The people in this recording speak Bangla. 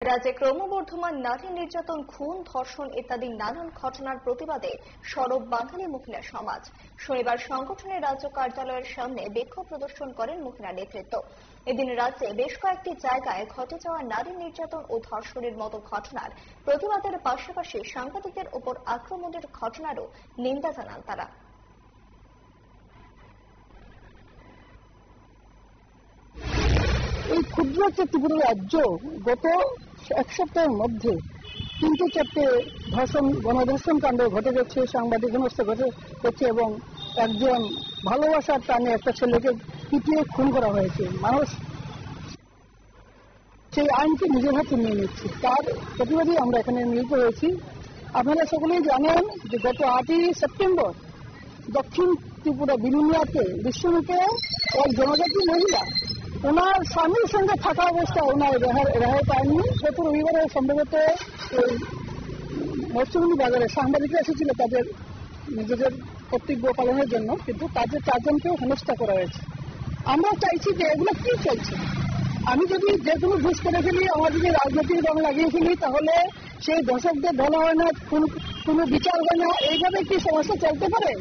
রাজ্যে ক্রমবর্ধমান নারী নির্যাতন, খুন, ধর্ষণ ইত্যাদি নানান ঘটনার প্রতিবাদে সরব বাঙালি মহিলা সমাজ। শনিবার সংগঠনের রাজ্য কার্যালয়ের সামনে বিক্ষোভ প্রদর্শন করেন মহিলা নেতৃত্ব। এদিন রাজ্যে বেশ কয়েকটি জায়গায় ঘটে যাওয়া নারী নির্যাতন ও ধর্ষণের মতো ঘটনার প্রতিবাদের পাশাপাশি সাংবাদিকদের ওপর আক্রমণের ঘটনারও নিন্দা জানান তারা। এই ক্ষুদ্র ত্রিপুরা রাজ্য গত এক সপ্তাহের মধ্যে 3-4টে গণধর্ষণ কাণ্ড ঘটে যাচ্ছে, সাংবাদিক হেনস্থা ঘটেছে এবং একজন ভালোবাসার টানে একটা ছেলেকে পিটিয়ে খুন করা হয়েছে। মানুষ সেই আইনকে নিজের হাতে নিয়ে নিচ্ছে, তার প্রতিবাদী আমরা এখানে মিলিত হয়েছি। আপনারা সকলেই জানেন যে গত 8ই সেপ্টেম্বর দক্ষিণ ত্রিপুরা বিলুনিয়াতে বিশ্বমুখে এক জনজাতি মহিলা ওনার স্বামীর সঙ্গে থাকা অবস্থা ওনার রেহাই পায়নি। গত রবিবারে সম্ভবত মৎস্যমন্ডি বাজারে সাংবাদিকরা এসেছিল তাদের নিজেদের কর্তব্য পালনের জন্য, কিন্তু তাদের 4জনকেও হেনস্থা করা হয়েছে। আমরা চাইছি যে এগুলো কি চলছে। আমি যদি যে কোনো ঘুষ করে ফেলি, আমার যদি রাজনৈতিক রং লাগিয়ে ফেলি, তাহলে সেই দর্শকদের ধরা হয় না, কোনো বিচার হয় না, এইভাবে কি সমস্যা চলতে পারে?